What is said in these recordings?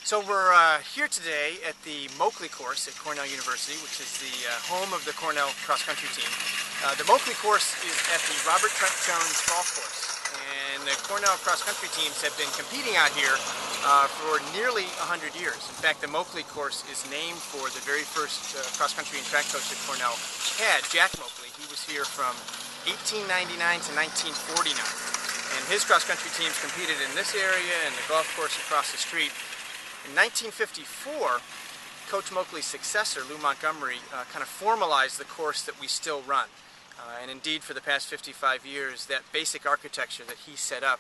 So we're here today at the Moakley Course at Cornell University, which is the home of the Cornell cross-country team. The Moakley Course is at the Robert Trent Jones golf course, and the Cornell cross-country teams have been competing out here for nearly 100 years. In fact, the Moakley Course is named for the very first cross-country and track coach that Cornell had, Jack Moakley. He was here from 1899 to 1949, and his cross-country teams competed in this area and the golf course across the street. In 1954, Coach Moakley's successor, Lou Montgomery, kind of formalized the course that we still run. And indeed, for the past 55 years, that basic architecture that he set up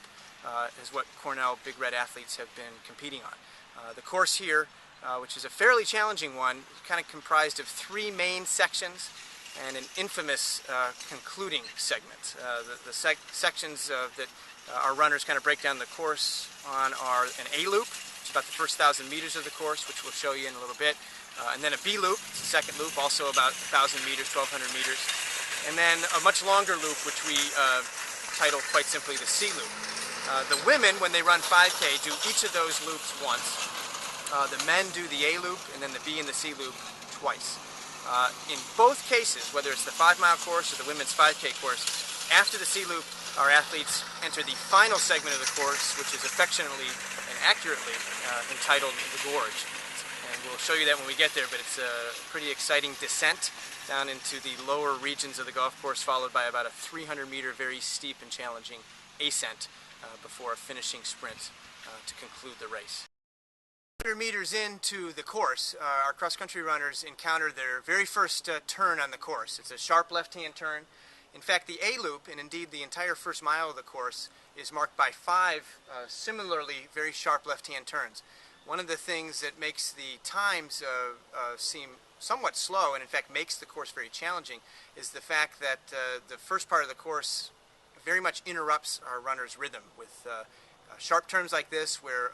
is what Cornell Big Red athletes have been competing on. The course here, which is a fairly challenging one, is kind of comprised of three main sections and an infamous concluding segment. The sections that our runners kind of break down the course on are an A loop, which is about the first 1,000 meters of the course, which we'll show you in a little bit. And then a B loop, it's the second loop, also about 1,000 meters, 1,200 meters. And then a much longer loop, which we title quite simply the C loop. The women, when they run 5K, do each of those loops once. The men do the A loop and then the B and the C loop twice. In both cases, whether it's the 5-mile course or the women's 5K course, after the C loop, our athletes enter the final segment of the course, which is affectionately and accurately entitled the Gorge. And we'll show you that when we get there, but it's a pretty exciting descent down into the lower regions of the golf course, followed by about a 300-meter very steep and challenging ascent before a finishing sprint to conclude the race. 100 meters into the course, our cross-country runners encounter their very first turn on the course. It's a sharp left-hand turn. In fact, the A loop, and indeed the entire first mile of the course, is marked by 5 similarly very sharp left-hand turns. One of the things that makes the times seem somewhat slow, and in fact makes the course very challenging, is the fact that the first part of the course very much interrupts our runners' rhythm with sharp turns like this, where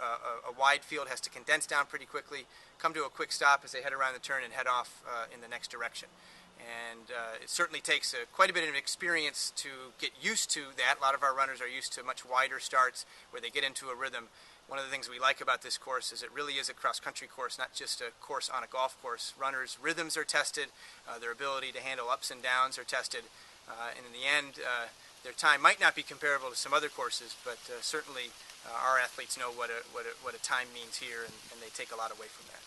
a wide field has to condense down pretty quickly, come to a quick stop as they head around the turn and head off in the next direction. And it certainly takes quite a bit of experience to get used to that. A lot of our runners are used to much wider starts where they get into a rhythm. One of the things we like about this course is it really is a cross-country course, not just a course on a golf course. Runners' rhythms are tested, their ability to handle ups and downs are tested, and in the end, their time might not be comparable to some other courses, but certainly our athletes know what a time means here, and they take a lot away from that.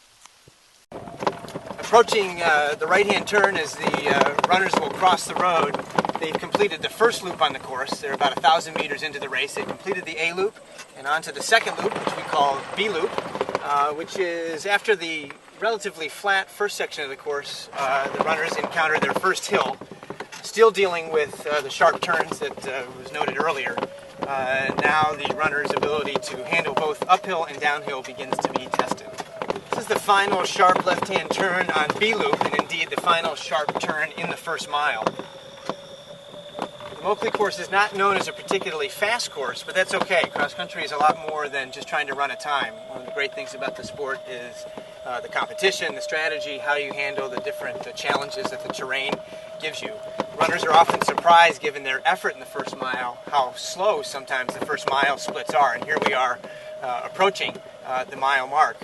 Approaching the right-hand turn as the runners will cross the road, they've completed the first loop on the course. They're about 1,000 meters into the race. They completed the A loop and onto the second loop, which we call B loop, which is after the relatively flat first section of the course. The runners encounter their first hill, still dealing with the sharp turns that was noted earlier. Now the runner's ability to handle both uphill and downhill begins to be tested. This is the final sharp left-hand turn on B loop, and indeed the final sharp turn in the first mile. The Moakley Course is not known as a particularly fast course, but that's okay. Cross-country is a lot more than just trying to run a time. One of the great things about the sport is the competition, the strategy, how you handle the different challenges that the terrain gives you. Runners are often surprised, given their effort in the first mile, how slow sometimes the first mile splits are, and here we are approaching the mile mark.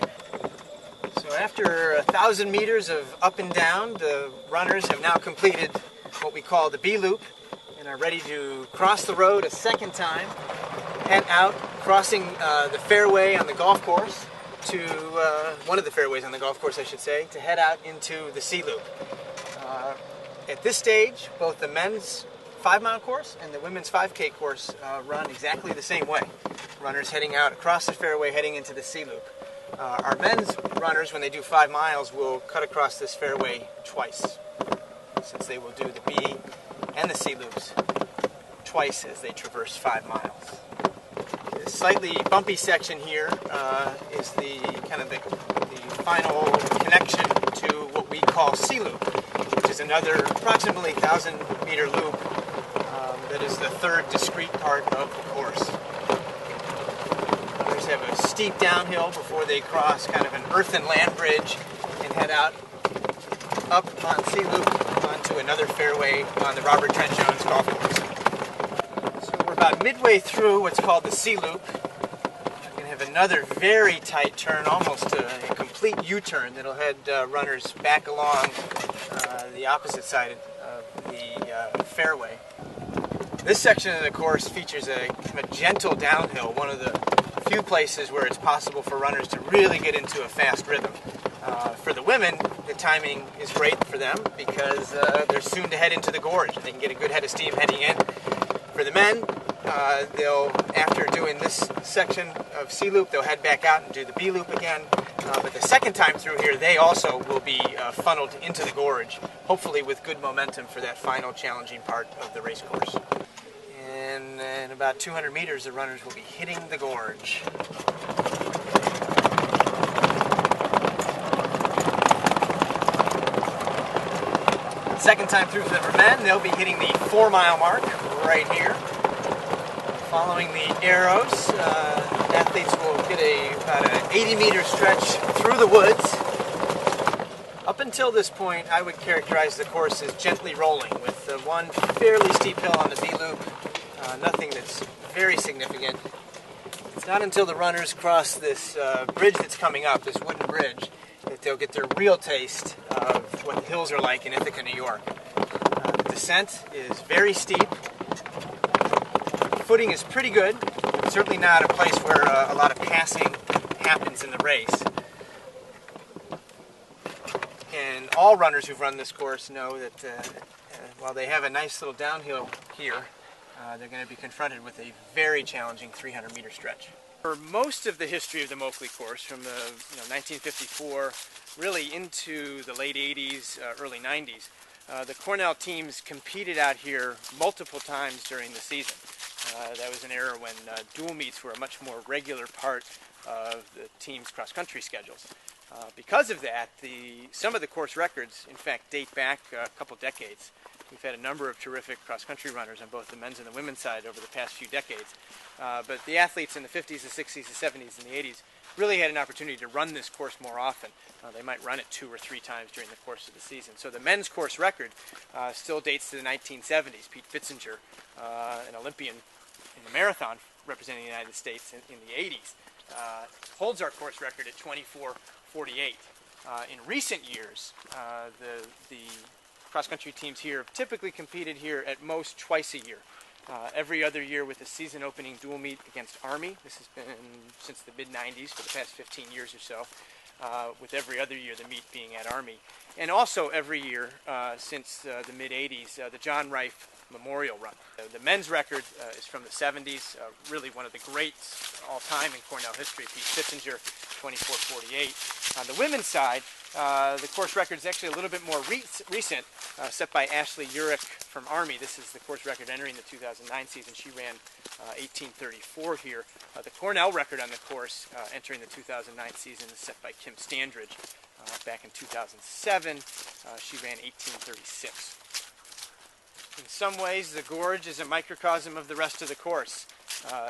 So after 1,000 meters of up and down, the runners have now completed what we call the B loop and are ready to cross the road a second time, head out, crossing the fairway on the golf course to one of the fairways on the golf course, I should say, to head out into the C loop. At this stage, both the men's 5-mile course and the women's 5K course run exactly the same way. Runners heading out across the fairway, heading into the C loop. Our men's runners, when they do 5 miles, will cut across this fairway twice, since they will do the B and the C loops twice as they traverse 5 miles. The slightly bumpy section here is the final connection to what we call C loop, which is another approximately 1,000-meter loop that is the third discrete part of the course. Runners have a steep downhill before they cross kind of an earthen land bridge and head out up on C loop onto another fairway on the Robert Trent Jones golf course. So we're about midway through what's called the C loop. I'm going to have have another very tight turn, almost a complete U-turn that'll head runners back along the opposite side of the fairway. This section of the course features a gentle downhill, one of the few places where it's possible for runners to really get into a fast rhythm. For the women, the timing is great for them because they're soon to head into the gorge. They can get a good head of steam heading in. For the men, they'll, after doing this section of C loop, they'll head back out and do the B loop again. But the second time through here, they also will be funneled into the gorge, hopefully with good momentum for that final challenging part of the race course. And in about 200 meters, the runners will be hitting the gorge. Second time through for the men, they'll be hitting the 4-mile mark right here. Following the arrows, athletes will get about an 80-meter stretch through the woods. Up until this point, I would characterize the course as gently rolling, with one fairly steep hill on the B-loop, nothing that's very significant. It's not until the runners cross this bridge that's coming up, this wooden bridge, that they'll get their real taste of what the hills are like in Ithaca, New York. The descent is very steep. Footing is pretty good. It's certainly not a place where a lot of passing happens in the race. And all runners who've run this course know that while they have a nice little downhill here, they're going to be confronted with a very challenging 300-meter stretch. For most of the history of the Moakley Course, from the 1954 really into the late 80s, early 90s, the Cornell teams competed out here multiple times during the season. That was an era when dual meets were a much more regular part of the team's cross-country schedules. Because of that, some of the course records, in fact, date back a couple decades. We've had a number of terrific cross-country runners on both the men's and the women's side over the past few decades. But the athletes in the 50s, the 60s, the 70s, and the 80s really had an opportunity to run this course more often. They might run it 2 or 3 times during the course of the season. So the men's course record still dates to the 1970s. Pete Fitzinger, an Olympian in the marathon representing the United States in the 80s, holds our course record at 24:48. In recent years, the cross-country teams here have typically competed here at most twice a year. Every other year with a season-opening dual meet against Army. This has been since the mid-90s for the past 15 years or so, with every other year the meet being at Army. And also every year since the mid-80s, the John Rife Memorial Run. The men's record is from the 70s, really one of the greats all-time in Cornell history, Pete Fitzinger, 24:48. On the women's side, the course record is actually a little bit more recent, set by Ashley Urich from Army. This is the course record entering the 2009 season. She ran 18:34 here. The Cornell record on the course entering the 2009 season is set by Kim Standridge. Back in 2007, she ran 18:36. In some ways, the gorge is a microcosm of the rest of the course,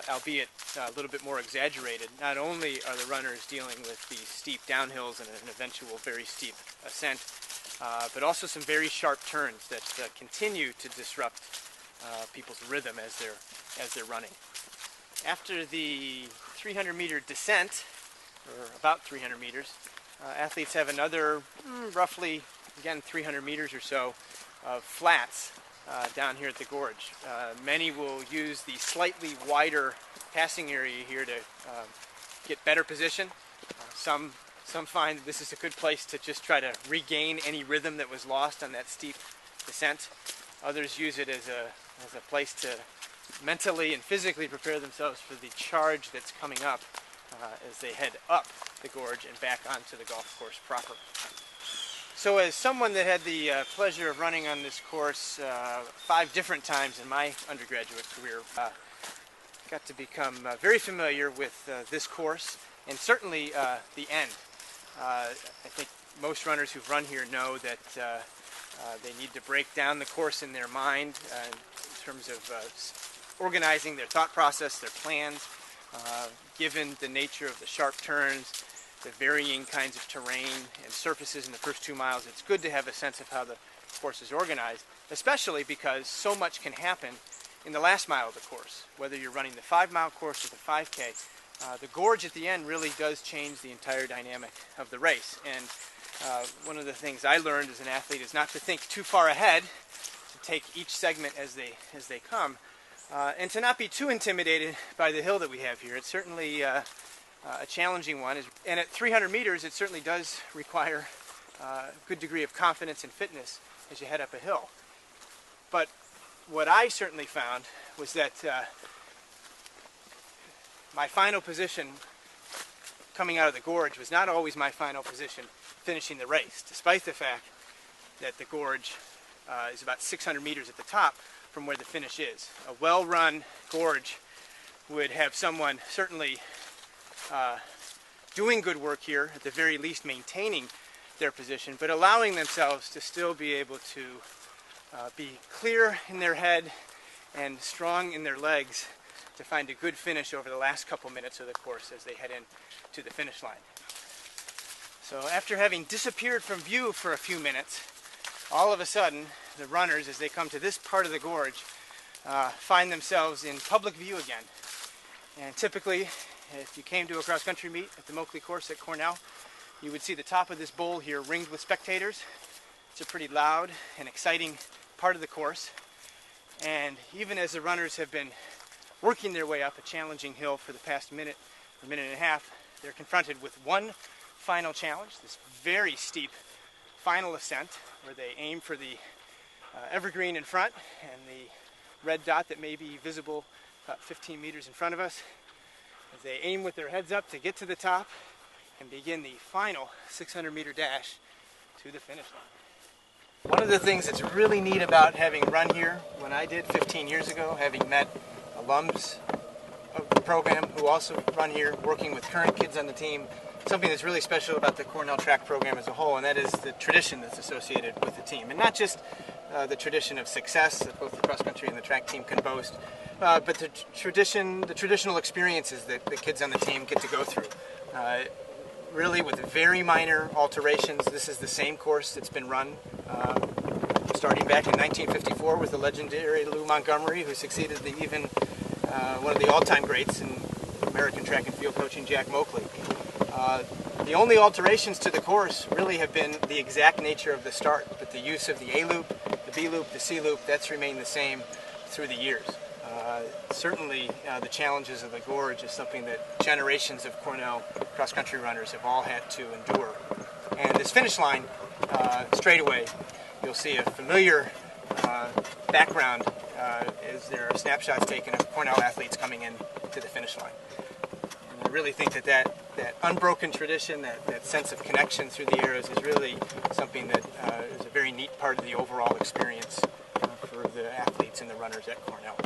albeit a little bit more exaggerated. Not only are the runners dealing with these steep downhills and an eventual very steep ascent, but also some very sharp turns that continue to disrupt people's rhythm as they're running. After the 300-meter descent, or about 300 meters, athletes have another roughly, again, 300 meters or so of flats down here at the gorge. Many will use the slightly wider passing area here to get better position. Some find that this is a good place to just try to regain any rhythm that was lost on that steep descent. Others use it as a place to mentally and physically prepare themselves for the charge that's coming up as they head up the gorge and back onto the golf course proper. So as someone that had the pleasure of running on this course 5 different times in my undergraduate career, got to become very familiar with this course, and certainly the end. I think most runners who've run here know that they need to break down the course in their mind in terms of organizing their thought process, their plans, given the nature of the sharp turns, the varying kinds of terrain and surfaces in the first 2 miles. It's good to have a sense of how the course is organized, especially because so much can happen in the last mile of the course. Whether you're running the 5-mile course or the 5K, the gorge at the end really does change the entire dynamic of the race. And one of the things I learned as an athlete is not to think too far ahead, to take each segment as they come, and to not be too intimidated by the hill that we have here. It's certainly a challenging one, and at 300 meters it certainly does require a good degree of confidence and fitness as you head up a hill. But what I certainly found was that my final position coming out of the gorge was not always my final position finishing the race, despite the fact that the gorge is about 600 meters at the top from where the finish is. A well-run gorge would have someone certainly doing good work here, at the very least maintaining their position, but allowing themselves to still be able to be clear in their head and strong in their legs to find a good finish over the last couple minutes of the course as they head in to the finish line. So after having disappeared from view for a few minutes, all of a sudden the runners, as they come to this part of the gorge, find themselves in public view again. And typically, if you came to a cross-country meet at the Moakley Course at Cornell, you would see the top of this bowl here ringed with spectators. It's a pretty loud and exciting part of the course. And even as the runners have been working their way up a challenging hill for the past minute or minute and a half, they're confronted with one final challenge, this very steep final ascent, where they aim for the evergreen in front and the red dot that may be visible about 15 meters in front of us, as they aim with their heads up to get to the top and begin the final 600-meter dash to the finish line. One of the things that's really neat about having run here, when I did 15 years ago, having met alums of the program who also run here, working with current kids on the team, something that's really special about the Cornell track program as a whole, and that is the tradition that's associated with the team. And not just the tradition of success that both the cross-country and the track team can boast, but the traditional experiences that the kids on the team get to go through. Really, with very minor alterations. This is the same course that's been run starting back in 1954 with the legendary Lou Montgomery, who succeeded even one of the all-time greats in American track and field coaching, Jack Moakley. The only alterations to the course really have been the exact nature of the start, but the use of the A loop, the B loop, the C loop, that's remained the same through the years. Certainly the challenges of the gorge is something that generations of Cornell cross-country runners have all had to endure. And this finish line, straight away, you'll see a familiar background as there are snapshots taken of Cornell athletes coming in to the finish line. And I really think that unbroken tradition, that sense of connection through the eras is really something that is a very neat part of the overall experience for the athletes and the runners at Cornell.